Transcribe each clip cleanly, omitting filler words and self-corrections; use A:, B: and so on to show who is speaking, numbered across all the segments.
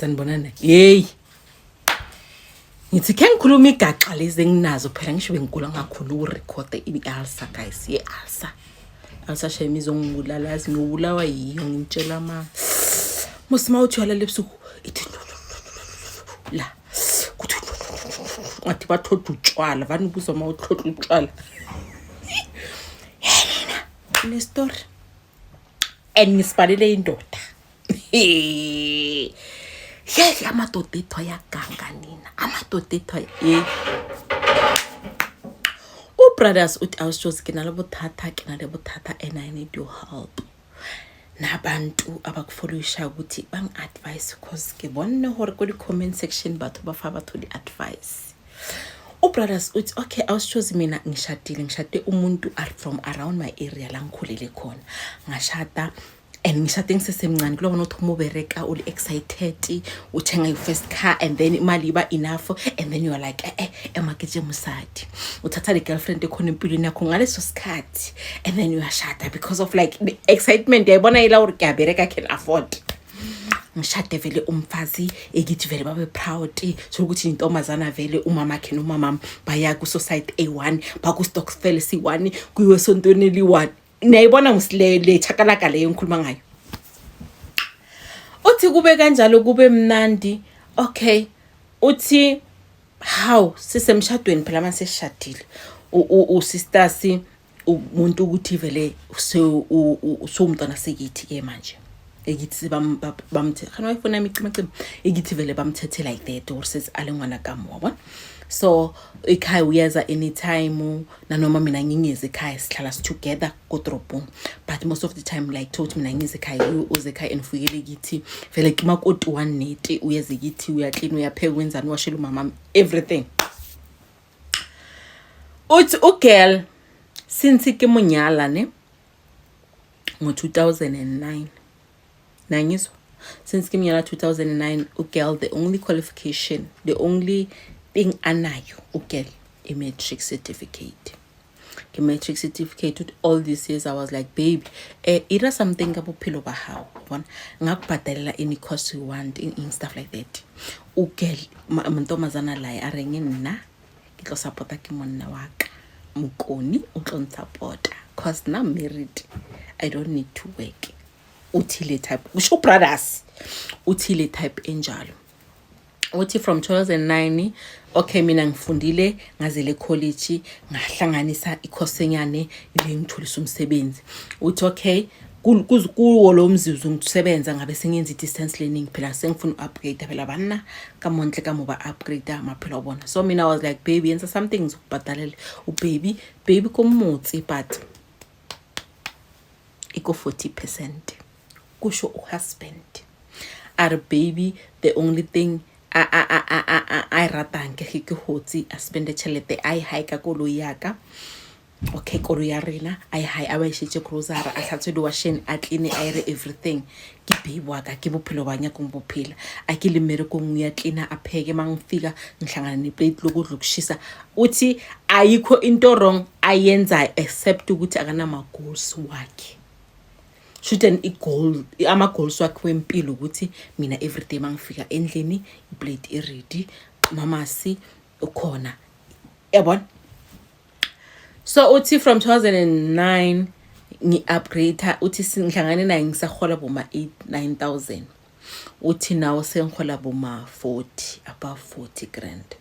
A: sanibonana hey ngithi ke ngikhuluma igaxa lezi enginazo phela ngisho bengigula ngakhulu urecord ialsa guys yealsa alsa shame izongibulala yazi ngibulawa yiyo ngintshela musima uthwala lebusuku ithi la kuthi ngathi bathoda utshwala vani buzo mawuthoda utshwala le story engisipalele indoda yes amadoda ethu ayaganga nina amadoda ethu brothers uthi awushozi kena labothatha kena labothatha and I need your help nabantu abakufollowisha ukuthi bang advice because ngibona hore ko di comment section batho bafa batho di advice brothers uthi okay awushozi mina ngishade umuntu from around my area la ngikhulele khona ngashada and ngishade ngisesemncane kulo bona uthi umubereka uli excited uthenga your first car and then imali iba enough and then you are like emakethe musadi uthatha le girlfriend ekhona empilweni yakho ngaleso sikhathi and then you are shada because of like the excitement yayibona ila uri kuyabereka can afford ngishade vele umfazi ekithi vele babe proud sokuthi intombazana vele umama wakhe nomama baya ku society A1 ba ku Stokvel C1 kuyiwe sontweni li1 nayibona ngisilele chakalaka leyo ngikhuluma ngayo uthi kube kanjalo kube mnandi okay uthi how sisemshadweni phela mase sishadile usistasi umuntu ukuthi vele so umntwana sekithi ke manje ekithi bamthe khana wayifuna imicimicimi ekithi vele bamthethe like that or says alengwana kamoba so ekhaya uyeza anytime nanoma mina ngingeze ekhaya sihlala together kodrobhong but most of the time like told mina ngingeze ekhaya uze ekhaya enifuyele kithi vele kimakoti 1 neti uyeze kithi uyaclean uyapheka wenzani washela umama everything uthi girl since ke munyala ne ngo 2009 nangizwa since ke munyala 2009 girl the only qualification the only thing anayo girl a matric certificate ke matric certificate with all these years I was like babe ira something kabophilo ba how bona ngakubhadalela any course you want in stuff like that girl mantomazana la arenge nna ke tlo supporta ke monna waka mukoni o tlo support cause now married I don't need to work uthile type usho brothers uthile type enjalo uthi from 2009 okay mina ngifundile ngazele college ngahlanganisa i-course enyane ile ngitholisa umsebenzi uthi okay kuwo lo mzizu ngikusebenza ngabe sengenza distance learning phela sengifuna upgrade phela bana kamonhle kamoba upgrade amaphela ubona so mina I was like baby yenza something ngizokubhadalela baby komutsi but iko 40% kusho uhusband are baby the only thing I ratanke ke hotsi a spend chelete ai high ka kolo yaka okay kolo ya rena ai high aba ishetse grocery a hlatswe di washing a clean air everything ke biwa ka ke bophelo banya ko bophela a ke le mereko ya clean a pheke mangifika ngihlangana ne plate lokudla kushisa uthi ayikho into wrong ayenza except ukuthi akana ma goals wakhe shouldn't goal ama goals wakhe wempilo ukuthi mina everyday mangifika endlini iplate ready mama si ukhona yabona so uthi from 2009 ngi upgrade uthi singihlangane naye ngisahola boma 8-9,000 uthi nawo sengihola boma 40 above 40 grand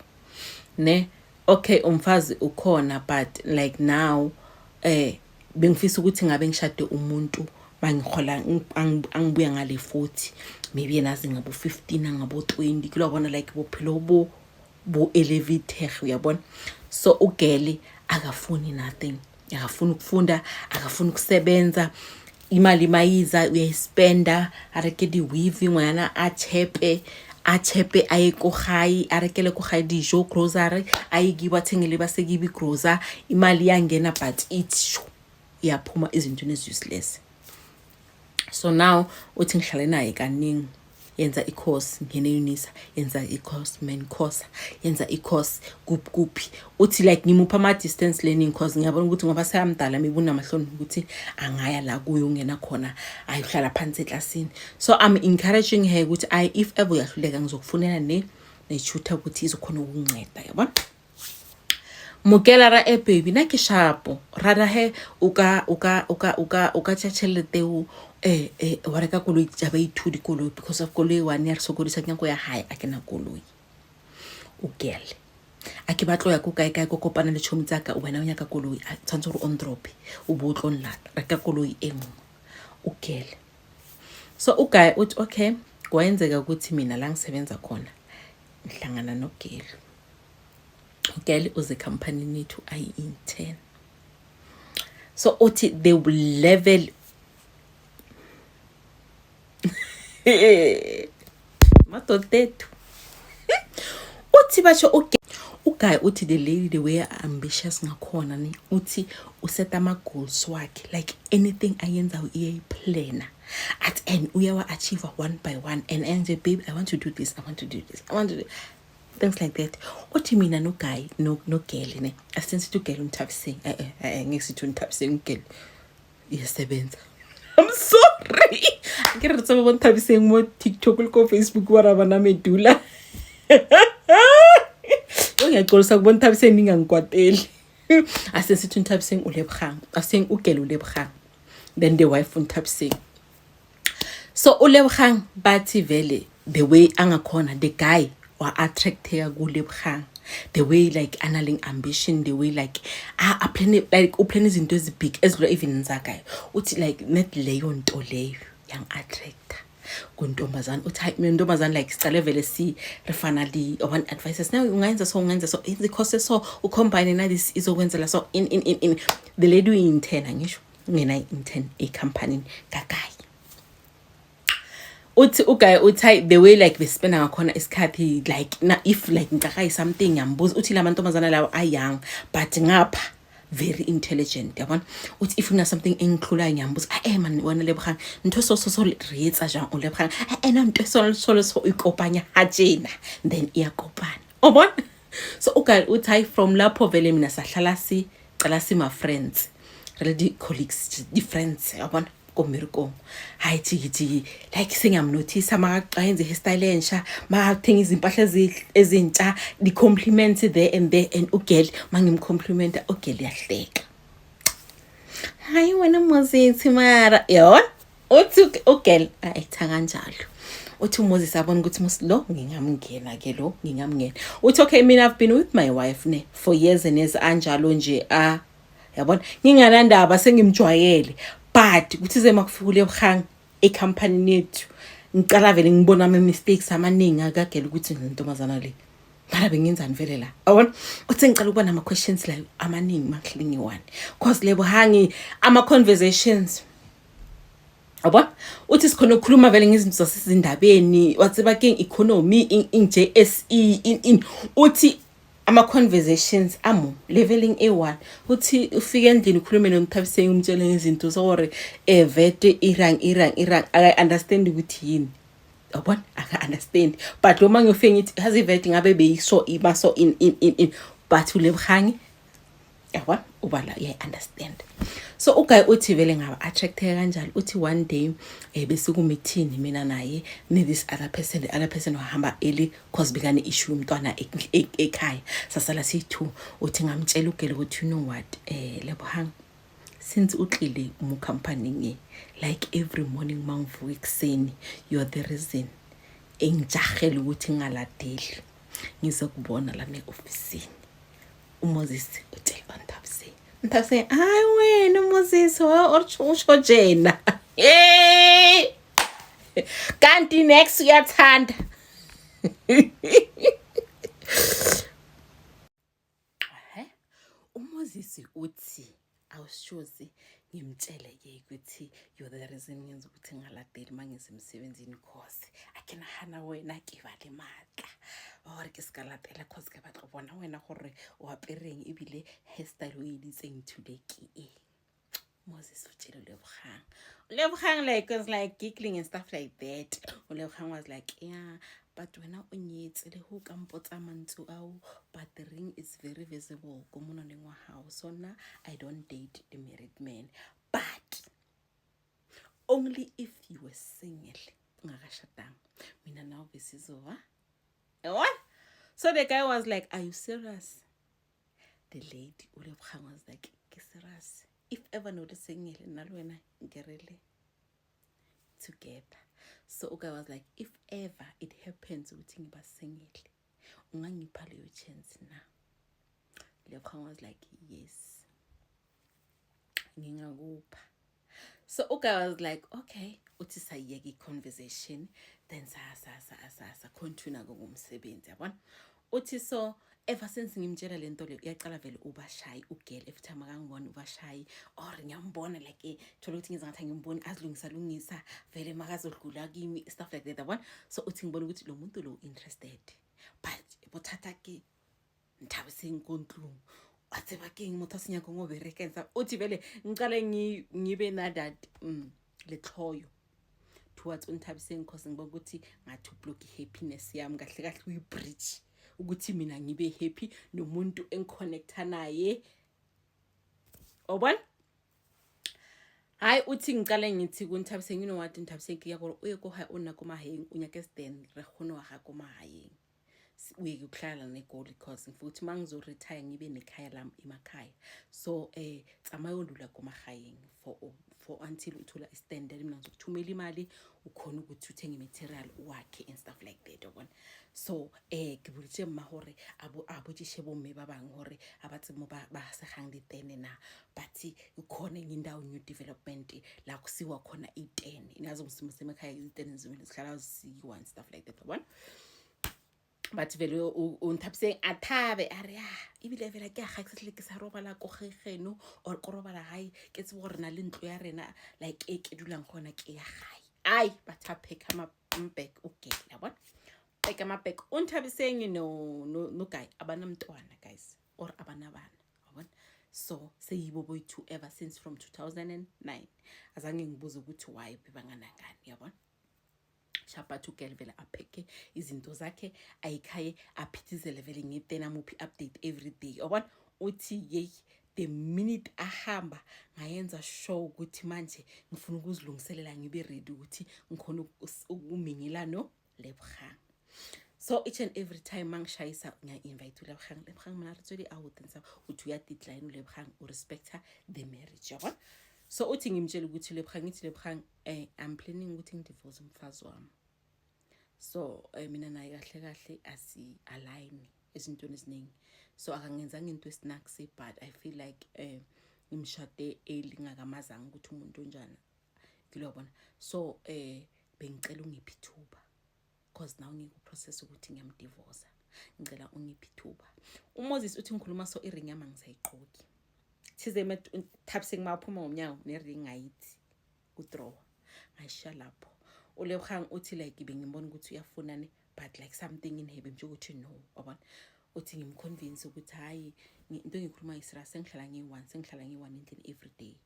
A: ne okay umfazi ukhona but like now bengifisa ukuthi ngabe ngishade umuntu bangihola angibuya ngale 40 maybe nazi ngabo 15 ngabo 20 kulobona like bophilo bo elevator uyabona so ugeli akafuni nothing akafuni ukufunda akafuni ukusebenza imali mayiza uyayispenda areke di weaving ngwana achepe ayeko high arekele ko high dijo grocery ayigiba thengele basekibi grocery imali yangena but it yaphuma izinto useless so now uthi ngihlale naye kaningi yenza i-course ngene UNISA, yenza i-course main course, yenza i-course kuphi uthi like ngimupha ama distance learning course ngiyabona ukuthi ngoba sayamdala mibuna mahloni ukuthi angaya la kuyo ungena khona ayihlala phansi eclassini. So I'm encouraging her ukuthi if ever uyahluleka ngizokufunela ne-tutor ukuthi izokhona ukunceda, yabona. Mokela ra baby na ke shapo rara he uka tšhelete o wa reka koloi tša baithuti koloi because of koloi one ya re sokodisa ke nyako ya hae a kena koloi o kele a ke batlo ya ko kae ko kopana le tšhomi tsa ka wena o nyaka koloi a tshwantse gore on drop o bo tlo nlata reka koloi e nngwe o kele. So ugaye uthi okay kwayenzeka ukuthi mina la ngisebenza khona ngihlangana noGeli. Girl uze company nethu ayi-10. So uthi they will level madotethu uthi basho uguy uthi the lady the way ambitious ngakhona ni uthi useta ama goals wakhe like anything ayenza uyayiplanner at end uyawa achieve one by one and say babe I want to do this, I want to do this, I want to do things like that. Uthi mina no guy no girl ne asenze to girl umthabiseng ngesithi umthabiseng girl iyasebenza. I'm sorry ke re tsaba umthabiseng mo TikTok le ko Facebook wa raba na medula ngiyaqolisa kubona umthabiseng ningangikwateli asenze to umthabiseng ulebkhang aseng ugel ulebkhang then the wife umthabiseng. So ulebkhang bathi vele the way angakhona the guy or attracted kulebkhang the way like analing ambition, the way like a plan like open izinto ezibig ezilo even nzaka uthi like net leyo nto leyo yang attractor kuntombazana uthi mina ntombazana like sicale vele si refinally one advices now ungayenza so the course so u combine na this izokwenzela so in the lady in 10 angisho ngena in 10 a company kakai uthi uguy uthi the way like bespenda ngakhona isikhathi like na if like ngakayi something yambuza uthi la mantombazana lawo ayang but ngapha very intelligent yabona uthi if una something engikhula ngiyambuza man wena lebkhang ntho so retsa jang o lebkhang ena ntho so ikopanya hajena then iyakopana obona. So uguy uthi from lapho vele mina sahlala si cala si my friends really colleagues the friends yabona komiriko hayi tiki like sengiyamnotice amaqayenze hairstyle ensha mathenga izimpahla ezintsha the compliments there and ugel mangimcompliment ugel yahleka hayi wena Moses mara yona uthi ugel ayitha kanjalo uthi Moses abona ukuthi muslo ngingamngena ke lo ngingamngena uthi okay mina I've been with my wife ne for years and years anjalo nje yabona nginganandaba sengimjwayele but kuthi ze makufika lebkhang ecompany nethu ngicala vele ngibona ama mistakes amaningi akagela ukuthi ngintomazana le mara bengenzani vele la awona uthi ngicala ukuba nama questions la amaningi maklingi one cause lebo hangi ama conversations abona uthi sikhona ukukhuluma vele ngezinto zasezindabeni watsiba ke economy in JSE in uthi ama conversations amo leveling A1 uthi ufike endlini ukhulume nomthabiseng umtshele ngezinto sore vete irang I understand ukuthi yini yabona I understand but lo mangiyofika ngithi hazi vete ngabe beyiso ibaso in but ulebkhangi yabona ubala I understand. So uguy uthi vele ngaba attracted kanjalo uthi one day bese ku meeting mina naye ne this other person wahamba early cause bekane issue umntwana ekhaya sasala si2 uthi ngamtshela ugele ukuthi you know what lebohang since uqile mu company nge like every morning mangivuka ekseni you are the reason engijahela ukuthi ngaladeli ngizokubona la neoffice uMoses uthi Nthase hayi wena Moses usho jena kanti next uyathanda uMoses uthi awushozi ngimtshele ke ukuthi you're the reason ngenza ukuthi ngaladeli mangisemsebenzini cause akena hana wena ke bale matla or ke skalatela cause ke batla bona wena gore o apereng ebile hairstyle o editseng today ke Moses utshele uLebogang. uLebogang like was like giggling and stuff like that. uLebogang was like, yeah, but wena o nyetse le ho ka mpotsa mantsu ao, but the ring is very visible ko mononeng wa hao. So now I don't date the married man, but only if you were single. Ngakashadang. Mina now besizowa. What? So the guy was like, are you serious? The lady uLebogang was like, ke serious. If ever noticing it, nalwena ngerele together. So guy was like, if ever it happens ukuthi ngiba single, ungangipha leyo chance na. ULebogang was like, yes. Ngingakupha. So guy was like, okay, uthi sayiyeke conversation, then sa continue ngomsebenzi, yabona. Uthi so ever since ngimtshela lento le uyaqala vele uba shy ugirl every time akangibona uba shy or ngiyambona like thola ukuthi ngizathi ngimboni azilungisa vele makazodlula kimi stuff like that, yabona. So uthi ngibona ukuthi lo muntu lo interested, but bothatha ke nthabise inkonhlungu atse ba keng motho senya go ngo berekenza uthi vele ngicale ngibe na that le tlhoyo towards unthabiseng cause ngibona ukuthi ngathi ublock happiness yami kahle kahle uyibridge ukuthi mina ngibe happy nomuntu engiconnecta naye, obona. Hayi uthi ngicale ngithi kunthabiseng, you know what, unthabiseng ke yakho uye ko ha ona ko maheng unyake stand re khono wa ga ko maheng uye ukuhlala neGold because mfuthi mangizo retire ngibe nekhaya lami emakhaya. So tsamaya ondula komagayeng for until uthola istandard mina ngizokuthumela imali ukhona ukuthi uthenge material wakhe and stuff like that, yabona. So ke buletse mma hore abo tshebo mme ba bang hore abatse mo ba se gang ditene na, but ukhona ngindawo new development la kusiwa khona i10 inazo msimseme ekhaya i10 zimile sihlala siwa and stuff like that, yabona. But vele unthabiseng athabe are ya ibile vele ke ga ke sa robala go gegeno or go robala hae ke tse bo rena le ntlo ya rena like e ke dulang gona ke ya gae. Ai bathape kama mbek okay, yabona. Eka mabek unthabiseng no guy abana mntwana guys or abana bana, yabona. So seyibo boy2 ever since from 2009 azange ngibuza ukuthi why bebangana ngani, yabona. Shapa to vele apheke izinto zakhe ayikhaye aphithizele vele ngitena muphi update every day, yabona. Uthi yey the minute ahamba ngayenza show ukuthi manje ngifuna ukuzilungiselela ngibe ready ukuthi ngikhona ukumingela no Lebogang. So each and every time mangishayisa ngiya-invite uLebogang mina re tswele out nsa uthi uya decline uLebogang u respecta the marriage, yabona. So uthi ngimtshela ukuthi Lebogang I'm planning ukuthi ngidivorce umfazi wami. So mina naye kahle asi align ezintweni eziningi. So akangenzanga into esinaksi, but I feel like ngimshade elingakamazanga ukuthi umuntu onjani ngilobona. So bengicela ungiphi ithuba because now ngikuprocess ukuthi ngiyamdivorce, ngicela ungiphi ithuba. uMoses uthi ngikhuluma so iring yami ngisayiqoki thize Thabiseng maphuma ngomnyango nering ayithi udraw ngayisha lapho. uLebogang uthi like bengibona ukuthi uyafunani but like something in hebe nje ukuthi no, yabona. Uthi ngimconvince ukuthi hayi into engikhuluma isira sengihlala ngi1 endlini every day,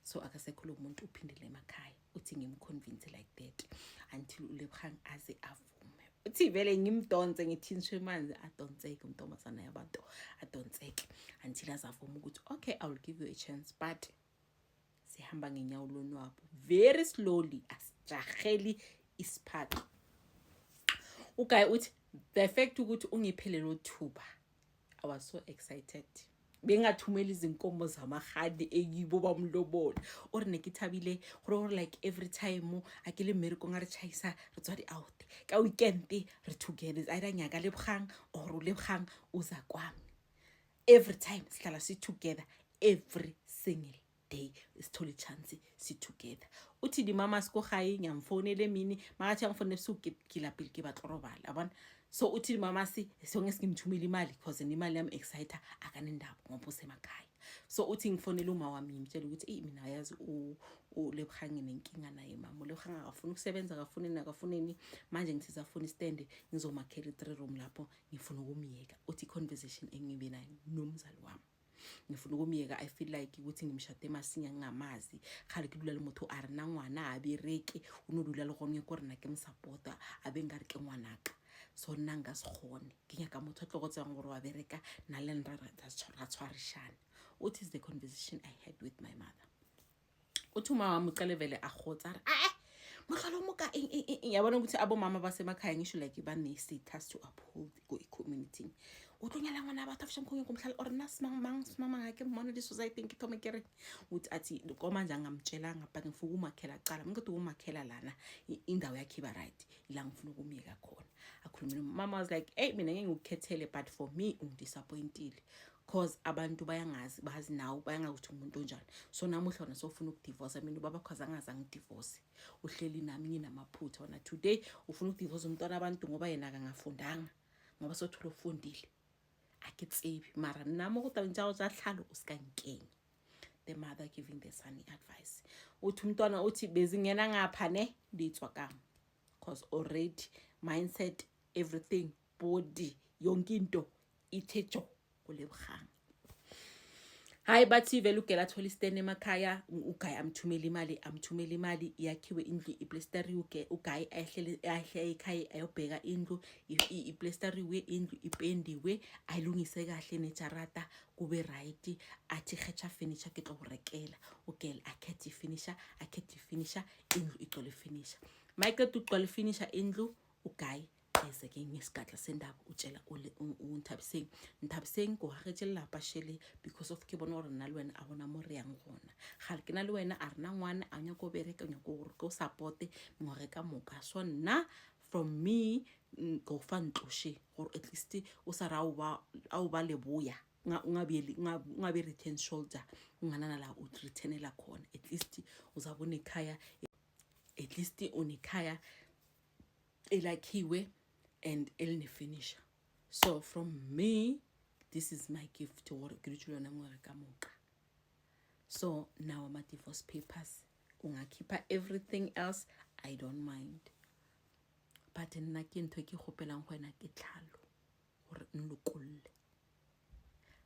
A: so akasekhulu umuntu uphindile emakhaya. Uthi ngimconvince like that until uLebogang aze avume. Uthi vele ngimdonse ngithiniswe manzi adonseke umntombazana yabantu adonseke until azavuma ukuthi okay I will give you a chance, but sihamba ngenyawo lonwabo very slowly asijaheli isiphaqa. Uguy uthi the fact ukuthi ungiphele lo thuba I was so excited. Bengathumela izinkomo zamahadi eyibo bamlobolo or nekithabile gore like every time akele America ngare chaisa re tswa di out ka weekend re together either nyaka Lebogang or Lebogang uza kwami. Every time sihlala si together every single day isithole chance si together. Uthi di mama siko gae nyamfonele mini makathi ngifone ebusuku kila pili ke batlorobala, yabona. So uthi mama si sonke ngimthumela imali because imali yami exciter akanendaba ngoba usemakhaya. So uthi ngifonela uma wami ngimtshela ukuthi mina yazi uLebogang nenkinga naye mama. uLebogang akafuna ukusebenza, akafuneni manje ngithi safuna istand ngizomakhela 3 room lapho ngifuna ukumiyeka. Uthi conversation engibe nayo nomzali wami ngifuna ukumyeka I feel like ukuthi ngimshade masinya ngingamazi khale kidula le motho a rena ngwana a bereke unodula le gone go rena ke msupporta a bengare ke ngwanaka so nna nga se gone ke nyaka motho tlo go tsang gore wa bereka na le nra ra tshwarishana. What is the conversation I had with my mother? Uthi mama muqalevele a khotsa re mohlalo mo ka ya bona ukuthi abo mama ba semakhaya ngisho like ba ne status to uphold go community o tlonyala ngwana ba tafisha mkhonye kumhlala or nasimang ngake mmona di society ngithome kere uthi athi koma nje ngamtshela ngapha ngifuka umakhela cala ngikade umakhela lana indawo yakhe ba right ila ngifuna ukumyeka khona akhulumile mama was like hey mina ngeke ngikukhethele but for me ungidisappointile cause abantu bayangazi bazi nawo bayangakuthi umuntu onjani so namuhla wona sofuna ukudivorce mina baba cause angaza ngidivorce uhleli nami nginamaphutha wona today ufuna ukudivorce umntwana abantu ngoba yena akangafundanga ngoba sothola ufundile aketsebi mara namo kuta njalo zahlalo usikankenge. The mother giving the son advice uthi umntwana uthi bezingena ngapha ne litswa kama cause already mindset everything body yonke into ithejo kulebkhanga. Hayi bathi vele ugela thola istene emakhaya ugaya amthumela imali yakhiwe indlu iplasteri ugaya ahlele ekhaya ayobheka indlu iplasteri indlu ipendiwe ayilungise kahle nejarata kube right athi khetha furniture ke tlo rekela ugela akhethi finisher indlu igcole finisher Michael uqala finisher indlu ugaya ezeke ngesikhatla sendaba utshela uNthabiseng go hagetshela lapa shele because of ke bona gore nna le wena a bona more yang gona gale ke na le wena a rena ngwana a nya go bereka nya go gore go support ngore ka moka so nna from me go fan tloshe gore at least o sa ra o ba le boya ngabe return shoulder unganana la u returnela khona at least uzabona ekhaya at least unekhaya elakhiwe and elne finisher. So from me this is my gift to what ngirutshulana ngore ka moka. So now my divorce papers ungakhipha everything else I don't mind but nna ke ntwe ke gopelang go ena ke tlhalo gore nlokolle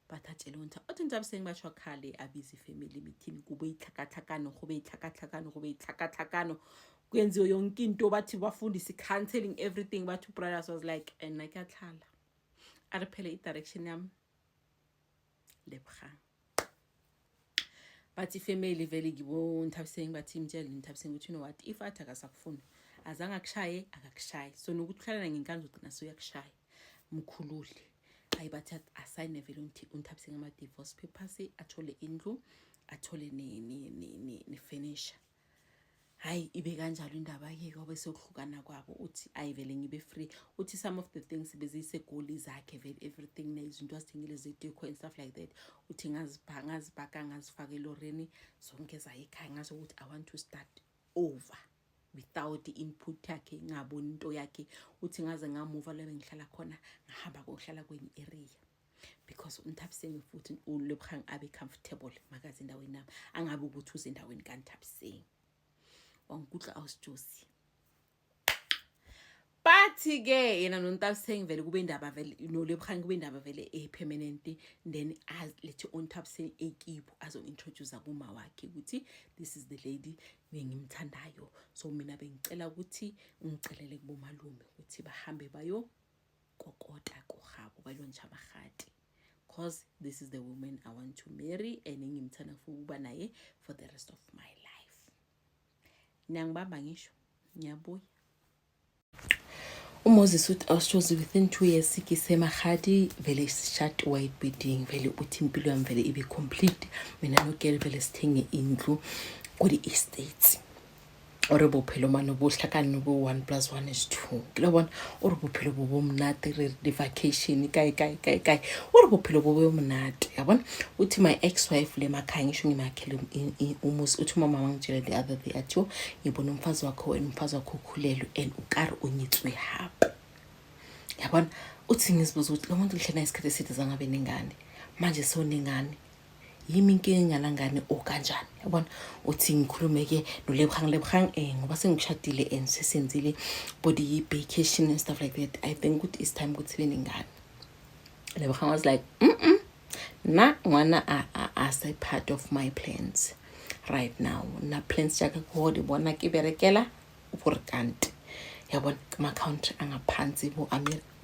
A: but atshele ntha o tentsa bseng ba tshwa khale a busy family meeting go bo itlhakatlhakano kwenziwe yonke into bathi bafundisi counseling everything but two brothers was like and I katlhala are phele I direction yam lebkhang but family vele gibo Nthabiseng bathi imtshela Nthabiseng uthi you know what if athaka sakufuna azange akushaye akakushaye so nokuthlalana ngenkandlo ugcina so yakushaya mkhululi ayibathi assign vele uNthabiseng ama divorce papers athole indlu athole ne finisher. Hayi ibe kanjalo indaba yake ngoba sokuhlukana kwabo uthi ayivele ngibe free uthi some of the things bezise goal zakhe vele everything nezinto azithengile zedeco and stuff like that uthi ngazibhaka ngazifaka eloreni zonke zayikhaya ngaso ukuthi I want to start over without the input yakhe ngabona into yakhe uthi ngaze ngamove lebe ngihlala khona ngahamba kohlala kwenye area because uNthabiseng futhi uLebkhang abe comfortable magazi endaweni nami angabe ukuthi uze endaweni kaNthabiseng wangikutla awusijosi bathi ke yena noNthabiseng vele kube indaba vele noLebkhang kube indaba vele permanent then as lethi uNthabiseng ekipo azo introduce kuma wakhe ukuthi this is the lady ngimthandayo so mina bengicela ukuthi ngicelele kubomalume ukuthi bahambe bayo kokota kohabo balontsha amagati cause this is the woman I want to marry and ngimthanda ukuba naye for the rest of my life. Nangibamba ngisho ngiyabuya uMoses uthi awusijozi within 2 years sikisemahadi vele short white bedding vele uthi impilo yami vele ibe complete mina nogel vele sithenge indlu kuri estates ore bophelo mano bohlakana no 1+1 is 2 kilobona ore bophelo bo mnate the vacation kai ore bophelo bo mnate yabona uthi my ex-wife le makhaya ngisho ngimakhele umusi uthi mama ngitshela the other day athi ngibona umfazi wakho wena umfazi wakho ukhulelwe and ukari onyitswe hapa yabona uthi ngizibuza ukuthi lo muntu lihlena isikhathi eside zangabe ningane manje soningane yimi inkinga ngalangane okanjani yabona uthi ngikhulume ke noLebkhang ngoba sengishadile and sesenzile body vacation and stuff like that I think it's time ukuthi beningane. Lebkhang was like na ngwana as a part of my plans right now. Na plans jaka ko di bona ke berekela important yabona ama-account angaphansi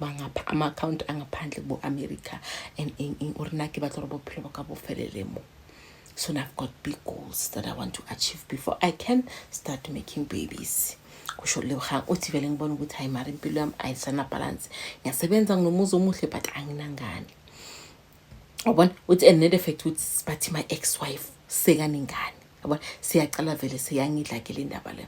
A: ama-account angaphandle bo-America and urina ke batla re bophelo ba ka bo felele mo. So now I've got big goals that I want to achieve before I can start making babies. Kusho Lebogang uthi vele ngibona ukuthi hayi mara impilo yami ayisana balance, ngiyasebenza nginomuzi omuhle but anginangani. Yabona uthi and net effect uthi bathi my ex-wife sekaningani, yabona siyaqala vele siyangidlakela indaba le.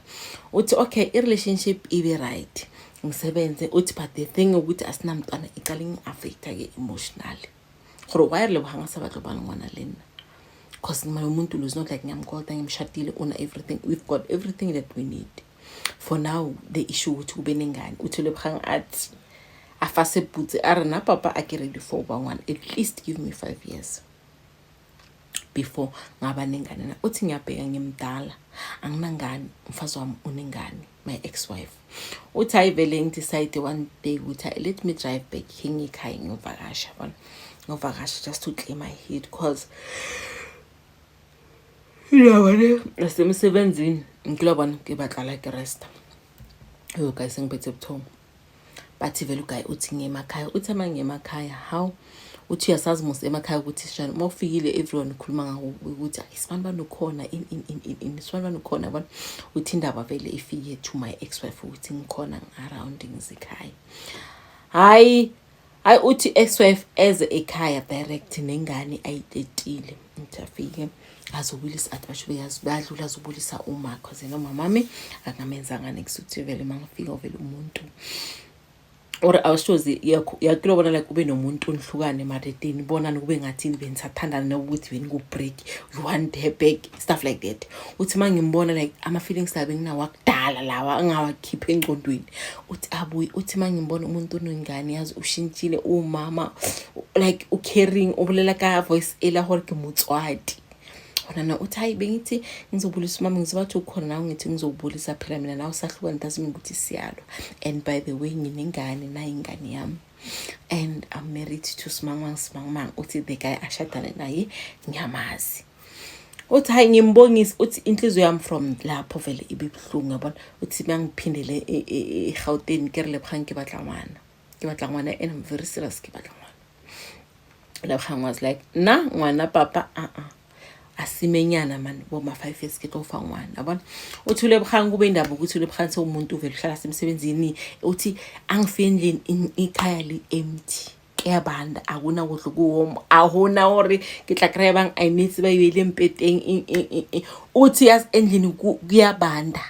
A: Uthi okay i-relationship ibe right ngisebenze, uthi but the thing ukuthi asinamntwana iqala ngi-affecta ke emotionally. Gore why Lebogang sa batlo bana ngwana lena, because my umuntu is not like ngiyamkolta ngimshadile una everything, we've got everything that we need. For now the issue ukuthi ube nengane, uthi Lebogang athi afase butse are na papa ake ready for one, at least give me 5 years before ngaba nengane. Na uthi ngiyabheka ngimdala anginangani, mfazi wami unengane, my ex-wife. Uthi ayivele ngidecide one day ukuthi let me drive back ngikhaya ngiyovakasha bona ngiyovakasha just to clear my head, because yabona nasemsebenzini ngilobona ke batla like rest. Yo guys ngiphethe buthongo bathi vele uguy uthi ngemakhaya, uthi amangemakhaya how uthi yasazi mos emakhaya ukuthi sishana mawufikile everyone ukhuluma ngawo ukuthi isibani banokhona in isibani banokhona bona. Uthi indaba vele ifike to my ex-wife ukuthi ngikhona around ngizikhaya. Hayi uthi ex-wife eze ekhaya direct nengane ayitetile ngitafike azobulisa athi basho bayadlula azobulisa uma cause no mamami akamenzanga nekusuthi vele mangifika vele umuntu or awushozi yakilo bona like ube nomuntu onhlukane maretini bona nokube ngathini benithathandana nokuthi beni ku break you want her back stuff like that. Uthi mangimbona like ama feelings abe nginawo akudala lawa angawakhipha engqondweni. Uthi abuyi uthi mangimbona umuntu onengane yazi ushintshile umama like caring obulela ka voice ela hore ke motswadi. Ona uthi hayi bengithi ngizobulisa umama ngizobathi ukhona nawe ngithi ngizobulisa phela mina nawe sahlukana doesn't mean ukuthi siyalo. And by the way nginengane na ingane yami and I'm married to Smangmang. Uthi the guy ashadana naye ngiyamazi. Uthi hayi ngimbongisa uthi inhliziyo yami from lapho vele ibibhlungu yabona. Uthi bangiphindele eGauteng ke re Lebogang ke batla ngwana and I'm very serious ke batla ngwana. Lebogang was like na ngwana papa asimenyana man bo ma 5 years ke tofa ngwana yabona. Uthi Lebogang kube indaba ukuthi Lebogang se umuntu vele uhlala semsebenzini uthi angifendlini ikhaya li empty kuyabanda akuna kudla kuwo ahona hore ke tla kry bang I need ba yele empeteng uthi as endlini kuyabanda.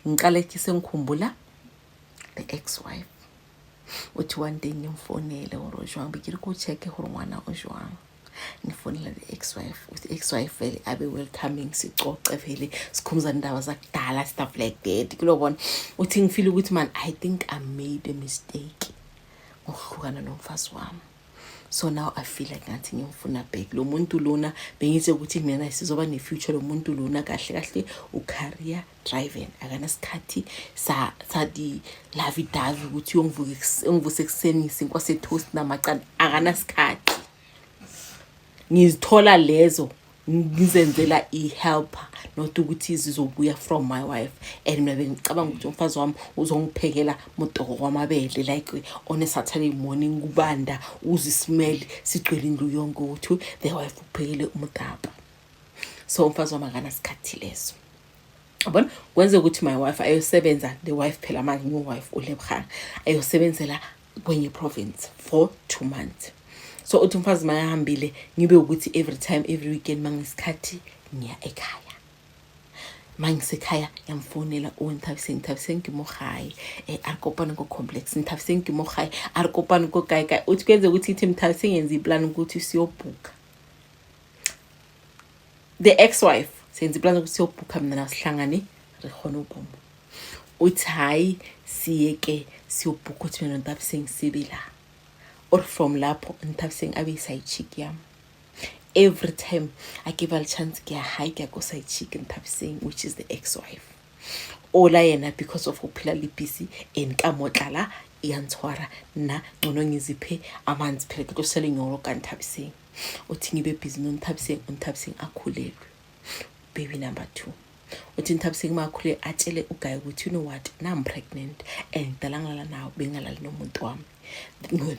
A: Ngiqale ke sengikhumbula the ex-wife uthi one day ngimfonele hore jwang bikiri ko check hore ngwana o jwang. Ngifonela the ex-wife uthi ex-wife vele abe welcoming sicoce vele sikhumza indaba zakudala stuff like that. Kulobona uthi ngifeel ukuthi man I think I made a mistake ngokuhlukana nomfazi wami. So now I feel like ngathi ngimfuna back lo muntu lona bengize ukuthi mina sizoba ne future lo muntu lona kahle u career driving akana sikhathi sa di lavi davi ukuthi ngivuse ekseni sinkwa se toast namaqanda akana sikhathi. Ngizithola lezo ngizenzela i-helper not ukuthi zizobuya from my wife. And mina bengicabanga ukuthi umfazi wami uzongiphekela motoko kwamabele like on a Saturday morning kubanda uzismell sigcwele indlu yonke ukuthi the wife uphekele umtapa. So umfazi wami akana sikhathi leso yabona. Kwenze ukuthi my wife ayosebenza, the wife phela manje new wife uLebogang ayosebenzela kwenye province for 2 months. So uthi umfazi mayahambile ngibe ukuthi every time every weekend mangisikhathi ngiya ekhaya. Mangisekhaya yamfonela uNthabiseng ngimokhaya akopana ko complex Nthabiseng ngimokhaya akopana ko kai uthi kwenze ukuthi ithi Nthabiseng yenza iplan ukuthi siyobhuka. The ex-wife senza iplan ukuthi siyobhuka mina nasihlangane rekhona ubombo. Uthi hayi siyeke siyobhuka uthi mina Nthabiseng sibila. Or from lapho Nthabiseng abe side chick yami. Every time I give her a chance ke hike go side chick Nthabiseng, which is the ex-wife. Ola yena because of uphila libisi enkamotlala iyantshwara na ngcono ngiziphe amanzi phela ke tosele nyoro ka Nthabiseng. uthi ngibe busy noNthabiseng akhulelwe. Baby number 2. Uthi Nthabiseng makhule atshele uGaye ukuthi you know what, now I'm pregnant and ngidalangala nawe bengalali nomuntu wami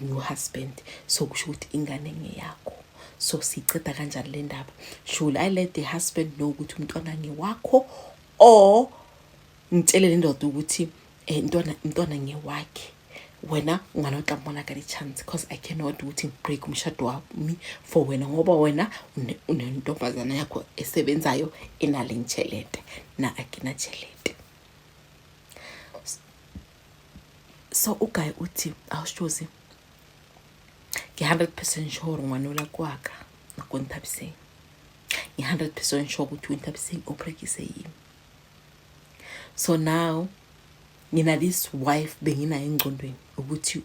A: no husband, so kusho ukuthi ingane ngeyakho. So siceda kanjani le ndaba? Should I let the husband know ukuthi umntwana ngewakho, or ngitshele le ndoda ukuthi umntwana ngewakhe, wena unganoxambona ka chance, because I cannot ukuthi break umshado wami for wena ngoba wena unentombazana yakho esebenzayo enale ngitshelete na akina tshelete. So uGaye uthi awushozi ngi-100% sure ngwanola kwaka nakoNthabiseng, ngi-100% sure ukuthi uNthabiseng oprekise yimi. So now ngina this wife benginayo engqondweni ukuthi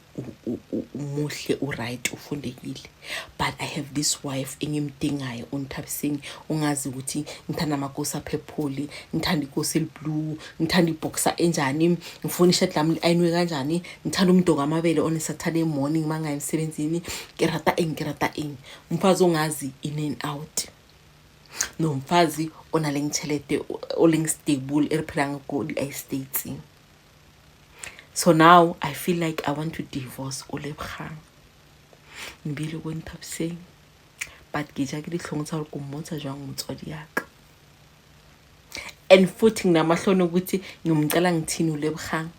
A: umuhle uright ufundekile, but I have this wife engimdingayo uNthabiseng ungazi ukuthi ngithanda amakosi aphepholi, ngithanda ikosi eliblue, ngithanda iboxer enjani, ngifuna ishirt lami ayinwe kanjani, ngithanda umntu ngamabele on Saturday morning mangaya emsebenzini, ngirata umfazi ongazi in and out, no mfazi onale ngitshelete olingstable eriphila ngogodi estates. So now I feel like I want to divorce uLebgang. Mbili kweNthabiseng, but ke ja ke ditlhong tsa go mmotsa jwang motswadi yaka. And futhi nginamahloni ukuthi ngimcela ngithini uLebgang.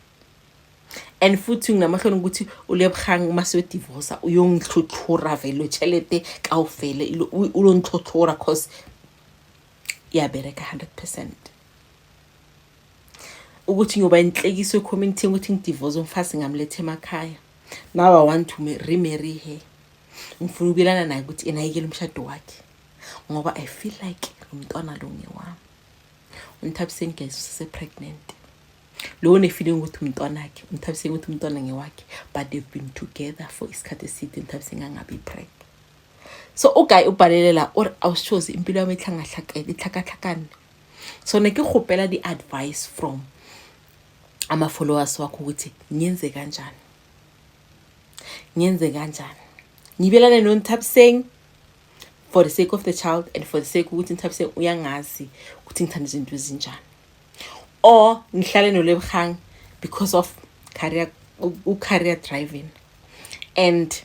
A: And futhi nginamahloni ukuthi uLebgang mase divorce uyongihluthura vele tshelete ka ufele ulonhluthura cause iyabereka 100%. Ukuthi ngiyoba inhlekiso community ukuthi ngidivorce umfazi ngamlethe emakhaya. Now I want to remarry her. Ngifuna ukubelana naye ukuthi enayikele umshado wakhe ngoba I feel like umntwana lo ngewami. uNthabiseng ngese pregnant. Lo ne feeling ukuthi umntwana wakhe, uNthabiseng ukuthi umntwana ngewakhe, but they've been together for isikhathi eside uNthabiseng angabi pregnant. So uGaye ubhalelela or awushozi impilo yami ihlakahlakane. So ne ke gopela di advice from ama followers wakho ukuthi ngiyenze kanjani. Ngibelane noNthabiseng for the sake of the child and for the sake ukuthi Nthabiseng uyangazi ukuthi ngithanda izinto ezinjani, or ngihlale noLebgang because of career driving and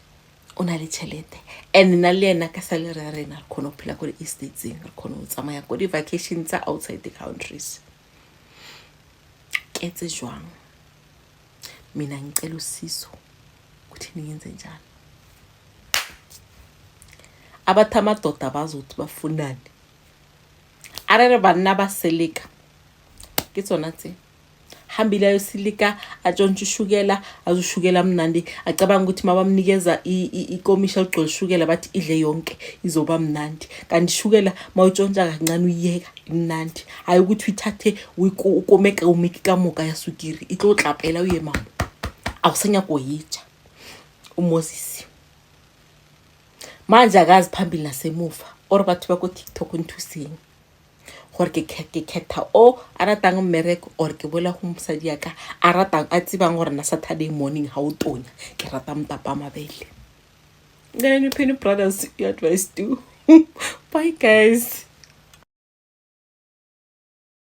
A: unale tshelete and nalena ka salary ya rena khona phila ko estates khona utsamaya ko di vacations outside the countries. Ketse jwang mina ngicela usizo ukuthi ngiyenze njani. Abathama doda bazothi bafunani arere banna baseleka ke tsona tse hambile ayosilika atshontshushukela azushukela mnandi acabanga ukuthi mabamnikeza ikomisha ugcwele shukela bathi idle yonke izoba mnandi, kanti shukela mawutshontsha kancane uyeka imnandi, hayi ukuthi uyithathe ukomeka umiki kamoka yasukiri itlotlapela uyema awusenya koyitsha. uMoses manje akazi phambili nasemuva or bathu bako TikTok nthuseng gore ke khetha o aratang mmereko or ke bola go mosadi yaka aratang a tsibang gore na Saturday morning ha o tonya ke rata mtapa mabele. Ngani Penny Brothers advice too. Bye guys.